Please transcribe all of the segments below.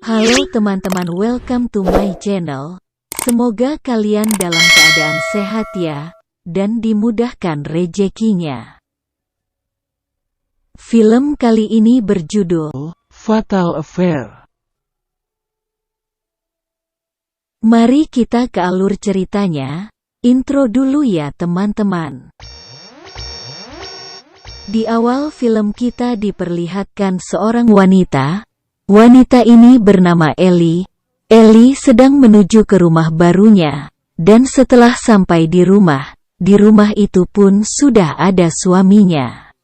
Halo teman-teman, welcome to my channel. Semoga kalian dalam keadaan sehat ya, dan dimudahkan rezekinya. Film kali ini berjudul Fatal Affair. Mari kita ke alur ceritanya. Intro dulu ya teman-teman. Di awal film kita diperlihatkan seorang wanita. Wanita ini bernama Ellie. Ellie sedang menuju ke rumah barunya, dan setelah sampai di rumah itu pun sudah ada suaminya.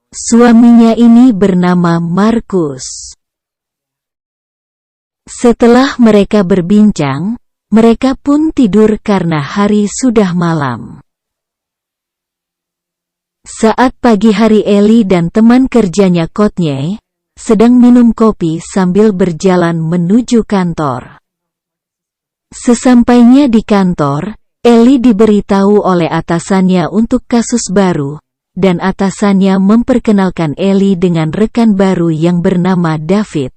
Suaminya ini bernama Marcus. Setelah mereka berbincang, mereka pun tidur karena hari sudah malam. Saat pagi hari, Ellie dan teman kerjanya Courtney sedang minum kopi sambil berjalan menuju kantor. Sesampainya di kantor, Ellie diberitahu oleh atasannya untuk kasus baru, dan atasannya memperkenalkan Ellie dengan rekan baru yang bernama David.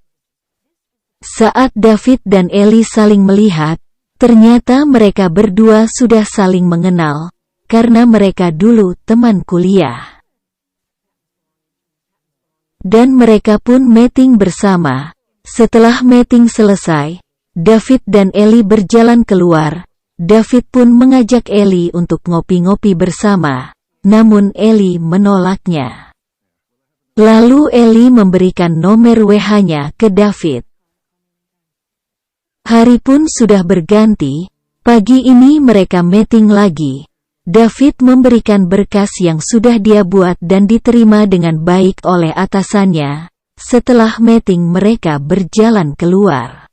Saat David dan Ellie saling melihat, ternyata mereka berdua sudah saling mengenal, karena mereka dulu teman kuliah. Dan mereka pun meeting bersama. Setelah meeting selesai, David dan Ellie berjalan keluar. David pun mengajak Ellie untuk ngopi-ngopi bersama, namun Ellie menolaknya. Lalu Ellie memberikan nomor WH-nya ke David. Hari pun sudah berganti. Pagi ini mereka meeting lagi. David memberikan berkas yang sudah dia buat dan diterima dengan baik oleh atasannya. Setelah meeting mereka berjalan keluar.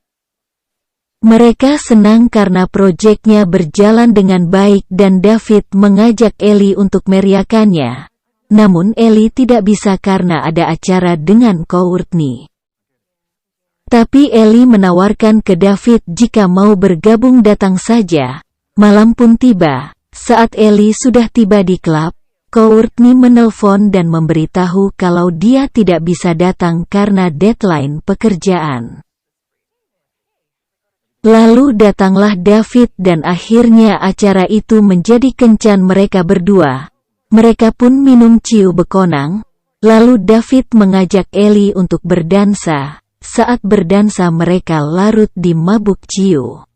Mereka senang karena proyeknya berjalan dengan baik dan David mengajak Ellie untuk meriakannya. Namun Ellie tidak bisa karena ada acara dengan Courtney. Tapi Ellie menawarkan ke David jika mau bergabung datang saja. Malam pun tiba. Saat Ellie sudah tiba di klub, Courtney menelpon dan memberitahu kalau dia tidak bisa datang karena deadline pekerjaan. Lalu datanglah David dan akhirnya acara itu menjadi kencan mereka berdua. Mereka pun minum ciu bekonang, lalu David mengajak Ellie untuk berdansa. Saat berdansa mereka larut di mabuk ciu.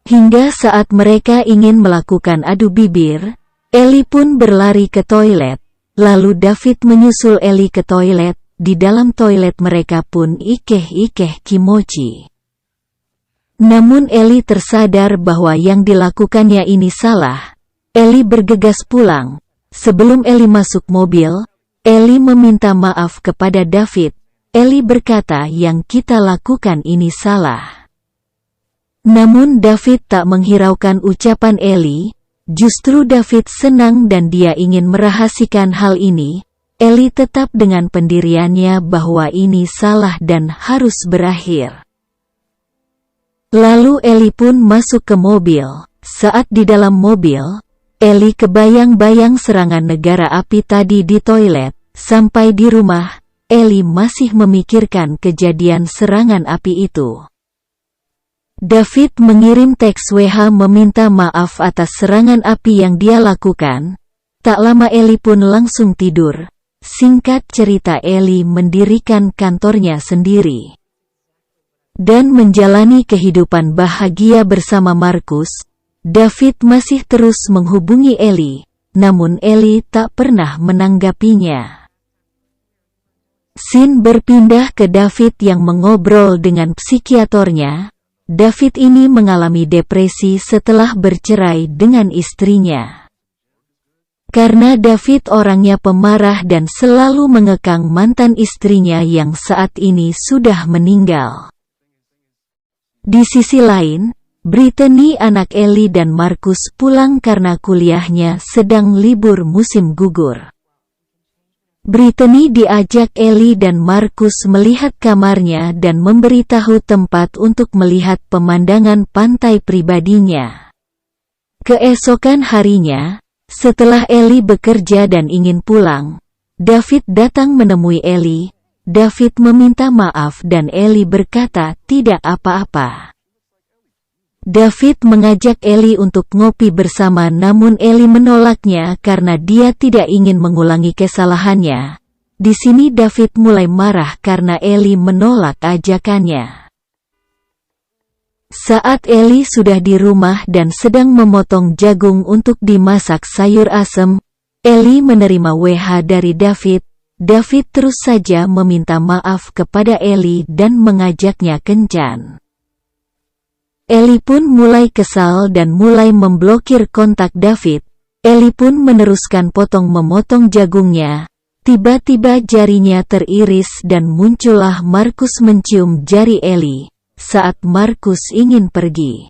Hingga saat mereka ingin melakukan adu bibir, Ellie pun berlari ke toilet. Lalu David menyusul Ellie ke toilet. Di dalam toilet mereka pun ikeh-ikeh kimochi. Namun Ellie tersadar bahwa yang dilakukannya ini salah. Ellie bergegas pulang. Sebelum Ellie masuk mobil, Ellie meminta maaf kepada David. Ellie berkata yang kita lakukan ini salah. Namun David tak menghiraukan ucapan Ellie. Justru David senang dan dia ingin merahasiakan hal ini. Ellie tetap dengan pendiriannya bahwa ini salah dan harus berakhir. Lalu Ellie pun masuk ke mobil. Saat di dalam mobil, Ellie kebayang-bayang serangan negara api tadi di toilet. Sampai di rumah, Ellie masih memikirkan kejadian serangan api itu. David mengirim teks WH meminta maaf atas serangan api yang dia lakukan. Tak lama Ellie pun langsung tidur. Singkat cerita, Ellie mendirikan kantornya sendiri dan menjalani kehidupan bahagia bersama Marcus. David masih terus menghubungi Ellie, namun Ellie tak pernah menanggapinya. Scene berpindah ke David yang mengobrol dengan psikiaternya. David ini mengalami depresi setelah bercerai dengan istrinya. Karena David orangnya pemarah dan selalu mengekang mantan istrinya yang saat ini sudah meninggal. Di sisi lain, Brittany anak Ellie dan Marcus pulang karena kuliahnya sedang libur musim gugur. Brittany diajak Ellie dan Marcus melihat kamarnya dan memberitahu tempat untuk melihat pemandangan pantai pribadinya. Keesokan harinya, setelah Ellie bekerja dan ingin pulang, David datang menemui Ellie. David meminta maaf dan Ellie berkata tidak apa-apa. David mengajak Ellie untuk ngopi bersama, namun Ellie menolaknya karena dia tidak ingin mengulangi kesalahannya. Di sini David mulai marah karena Ellie menolak ajakannya. Saat Ellie sudah di rumah dan sedang memotong jagung untuk dimasak sayur asem, Ellie menerima WH dari David. David terus saja meminta maaf kepada Ellie dan mengajaknya kencan. Ellie pun mulai kesal dan mulai memblokir kontak David. Ellie pun meneruskan memotong jagungnya. Tiba-tiba jarinya teriris dan muncullah Markus mencium jari Ellie saat Markus ingin pergi.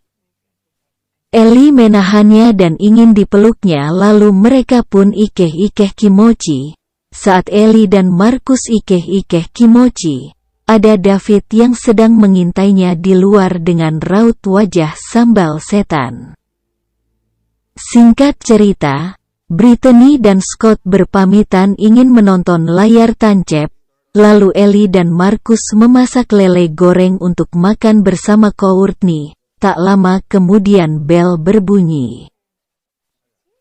Ellie menahannya dan ingin dipeluknya, lalu mereka pun ikeh-ikeh kimochi. Saat Ellie dan Markus ikeh-ikeh kimochi, ada David yang sedang mengintainya di luar dengan raut wajah sambal setan. Singkat cerita, Brittany dan Scott berpamitan ingin menonton layar tancap, lalu Ellie dan Markus memasak lele goreng untuk makan bersama Courtney. Tak lama kemudian bel berbunyi.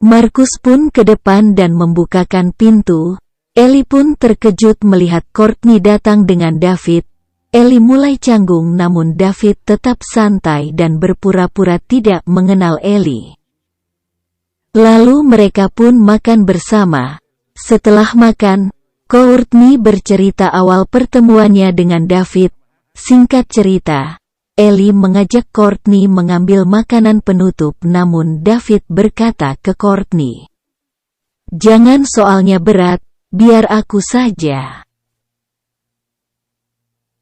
Markus pun ke depan dan membukakan pintu. Ellie pun terkejut melihat Courtney datang dengan David. Ellie mulai canggung, namun David tetap santai dan berpura-pura tidak mengenal Ellie. Lalu mereka pun makan bersama. Setelah makan, Courtney bercerita awal pertemuannya dengan David. Singkat cerita, Ellie mengajak Courtney mengambil makanan penutup, namun David berkata ke Courtney, "Jangan, soalnya berat, biar aku saja."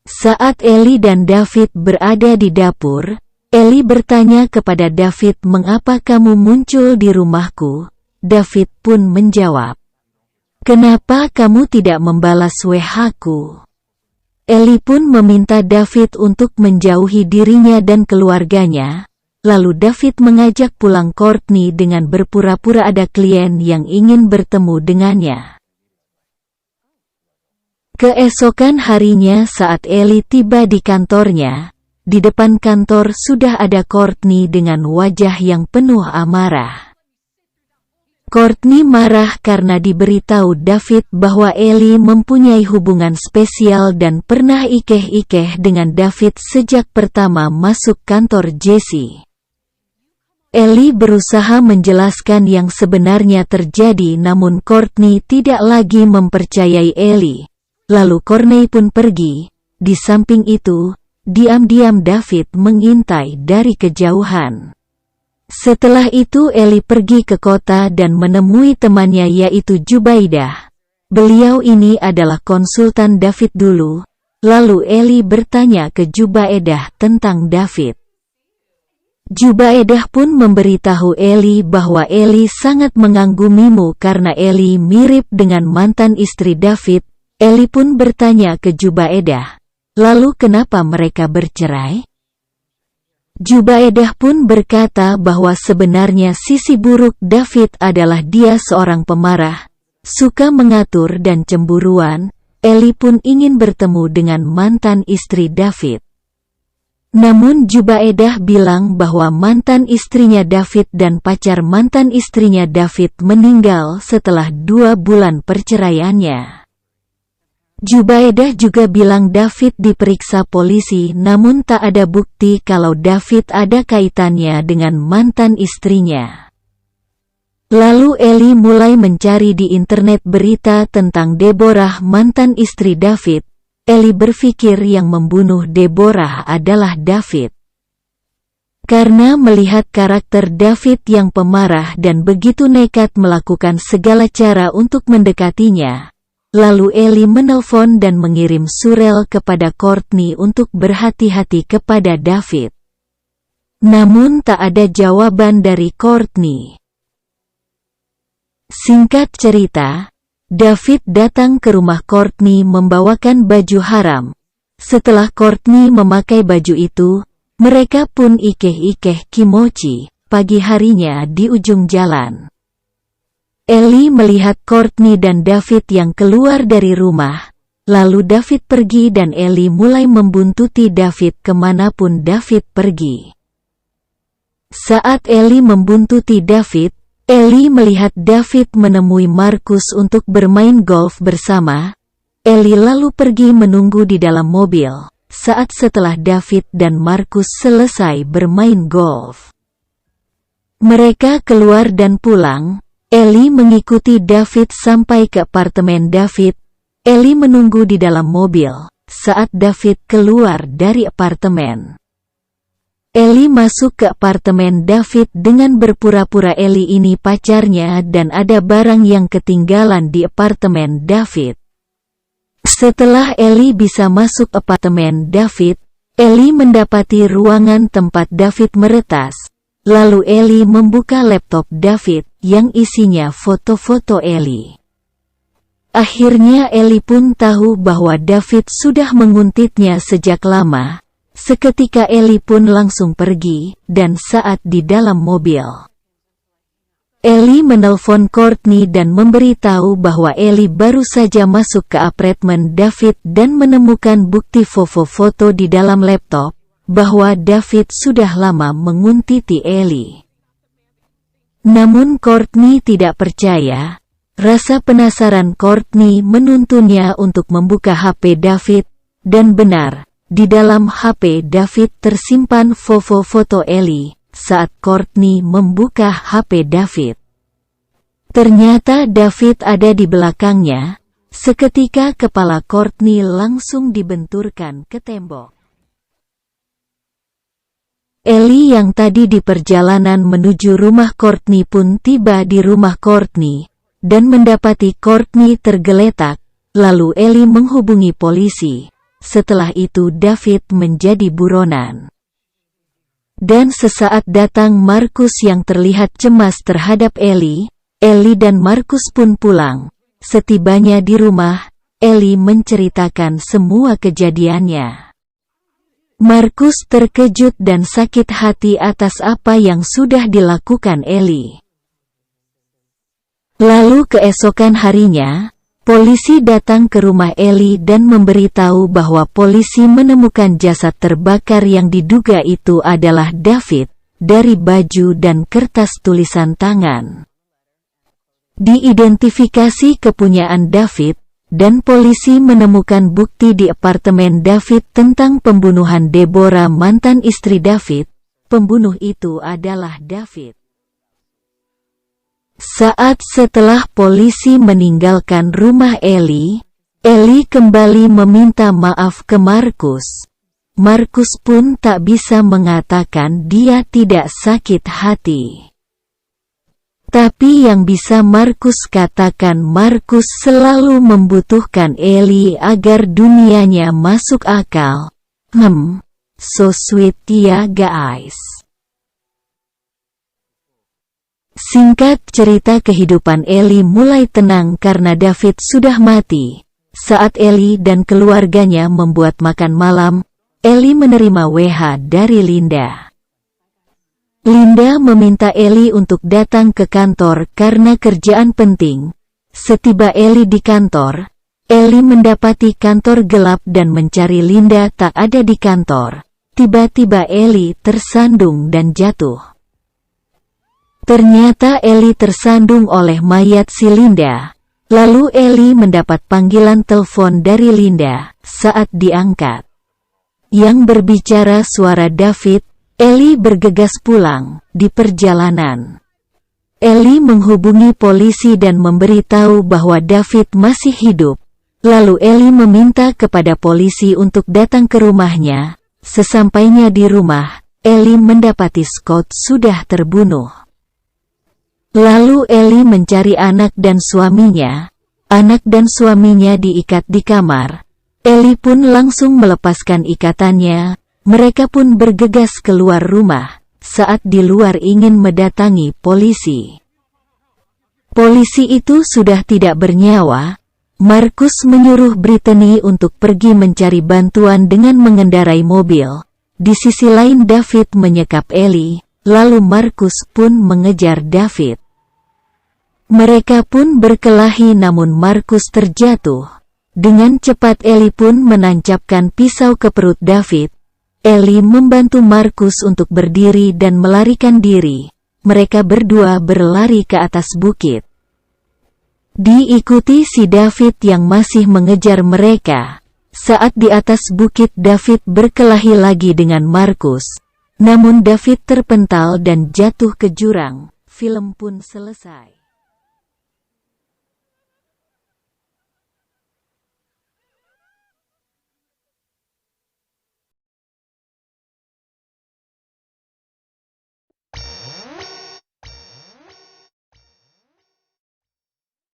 Saat Ellie dan David berada di dapur, Ellie bertanya kepada David, "Mengapa kamu muncul di rumahku?" David pun menjawab, "Kenapa kamu tidak membalas WH-ku?" Ellie pun meminta David untuk menjauhi dirinya dan keluarganya. Lalu David mengajak pulang Courtney dengan berpura-pura ada klien yang ingin bertemu dengannya. Keesokan harinya saat Ellie tiba di kantornya, di depan kantor sudah ada Courtney dengan wajah yang penuh amarah. Courtney marah karena diberitahu David bahwa Ellie mempunyai hubungan spesial dan pernah ikeh-ikeh dengan David sejak pertama masuk kantor Jesse. Ellie berusaha menjelaskan yang sebenarnya terjadi, namun Courtney tidak lagi mempercayai Ellie. Lalu Courtney pun pergi. Di samping itu, diam-diam David mengintai dari kejauhan. Setelah itu Ellie pergi ke kota dan menemui temannya yaitu Jubaidah. Beliau ini adalah konsultan David dulu. Lalu Ellie bertanya ke Jubaidah tentang David. Jubaidah pun memberitahu Ellie bahwa Ellie sangat mengagumi-mu karena Ellie mirip dengan mantan istri David. Ellie pun bertanya ke Jubaidah, "Lalu kenapa mereka bercerai?" Jubaidah pun berkata bahwa sebenarnya sisi buruk David adalah dia seorang pemarah, suka mengatur dan cemburuan. Ellie pun ingin bertemu dengan mantan istri David. Namun Jubaidah bilang bahwa mantan istrinya David dan pacar mantan istrinya David meninggal setelah 2 bulan perceraiannya. Jubaidah juga bilang David diperiksa polisi, namun tak ada bukti kalau David ada kaitannya dengan mantan istrinya. Lalu Ellie mulai mencari di internet berita tentang Deborah, mantan istri David. Ellie berpikir yang membunuh Deborah adalah David. Karena melihat karakter David yang pemarah dan begitu nekat melakukan segala cara untuk mendekatinya, lalu Ellie menelpon dan mengirim surel kepada Courtney untuk berhati-hati kepada David. Namun tak ada jawaban dari Courtney. Singkat cerita, David datang ke rumah Courtney membawakan baju haram. Setelah Courtney memakai baju itu, mereka pun ikeh-ikeh kimochi. Pagi harinya di ujung jalan, Ellie melihat Courtney dan David yang keluar dari rumah. Lalu David pergi dan Ellie mulai membuntuti David kemanapun David pergi. Saat Ellie membuntuti David, Ellie melihat David menemui Marcus untuk bermain golf bersama. Ellie lalu pergi menunggu di dalam mobil, saat setelah David dan Marcus selesai bermain golf. Mereka keluar dan pulang. Ellie mengikuti David sampai ke apartemen David. Ellie menunggu di dalam mobil saat David keluar dari apartemen. Ellie masuk ke apartemen David dengan berpura-pura Ellie ini pacarnya dan ada barang yang ketinggalan di apartemen David. Setelah Ellie bisa masuk apartemen David, Ellie mendapati ruangan tempat David meretas. Lalu Ellie membuka laptop David yang isinya foto-foto Ellie. Akhirnya Ellie pun tahu bahwa David sudah menguntitnya sejak lama. Seketika Ellie pun langsung pergi, dan saat di dalam mobil, Ellie menelpon Courtney dan memberitahu bahwa Ellie baru saja masuk ke apartemen David dan menemukan bukti foto-foto di dalam laptop, bahwa David sudah lama menguntiti Ellie. Namun Courtney tidak percaya. Rasa penasaran Courtney menuntunnya untuk membuka HP David, dan benar, di dalam HP David tersimpan foto-foto Ellie. Saat Courtney membuka HP David, ternyata David ada di belakangnya. Seketika kepala Courtney langsung dibenturkan ke tembok. Ellie yang tadi di perjalanan menuju rumah Courtney pun tiba di rumah Courtney dan mendapati Courtney tergeletak. Lalu Ellie menghubungi polisi. Setelah itu David menjadi buronan. Dan sesaat datang Marcus yang terlihat cemas terhadap Ellie. Ellie dan Marcus pun pulang. Setibanya di rumah, Ellie menceritakan semua kejadiannya. Marcus terkejut dan sakit hati atas apa yang sudah dilakukan Ellie. Lalu keesokan harinya, polisi datang ke rumah Ellie dan memberitahu bahwa polisi menemukan jasad terbakar yang diduga itu adalah David, dari baju dan kertas tulisan tangan. Diidentifikasi kepunyaan David, dan polisi menemukan bukti di apartemen David tentang pembunuhan Deborah, mantan istri David. Pembunuh itu adalah David. Saat setelah polisi meninggalkan rumah Ellie, Ellie kembali meminta maaf ke Marcus. Marcus pun tak bisa mengatakan dia tidak sakit hati. Tapi yang bisa Marcus katakan, Marcus selalu membutuhkan Ellie agar dunianya masuk akal. So sweet ya guys. Singkat cerita, kehidupan Ellie mulai tenang karena David sudah mati. Saat Ellie dan keluarganya membuat makan malam, Ellie menerima WH dari Linda. Linda meminta Ellie untuk datang ke kantor karena kerjaan penting. Setiba Ellie di kantor, Ellie mendapati kantor gelap dan mencari Linda tak ada di kantor. Tiba-tiba Ellie tersandung dan jatuh. Ternyata Ellie tersandung oleh mayat si Linda. Lalu Ellie mendapat panggilan telepon dari Linda. Saat diangkat, yang berbicara suara David. Ellie bergegas pulang. Di perjalanan, Ellie menghubungi polisi dan memberitahu bahwa David masih hidup. Lalu Ellie meminta kepada polisi untuk datang ke rumahnya. Sesampainya di rumah, Ellie mendapati Scott sudah terbunuh. Lalu Ellie mencari anak dan suaminya. Anak dan suaminya diikat di kamar. Ellie pun langsung melepaskan ikatannya. Mereka pun bergegas keluar rumah. Saat di luar ingin mendatangi polisi. Polisi itu sudah tidak bernyawa. Marcus menyuruh Brittany untuk pergi mencari bantuan dengan mengendarai mobil. Di sisi lain David menyekap Ellie. Lalu Marcus pun mengejar David. Mereka pun berkelahi namun Marcus terjatuh. Dengan cepat Ellie pun menancapkan pisau ke perut David. Ellie membantu Marcus untuk berdiri dan melarikan diri. Mereka berdua berlari ke atas bukit. Diikuti si David yang masih mengejar mereka. Saat di atas bukit, David berkelahi lagi dengan Marcus. Namun David terpental dan jatuh ke jurang. Film pun selesai.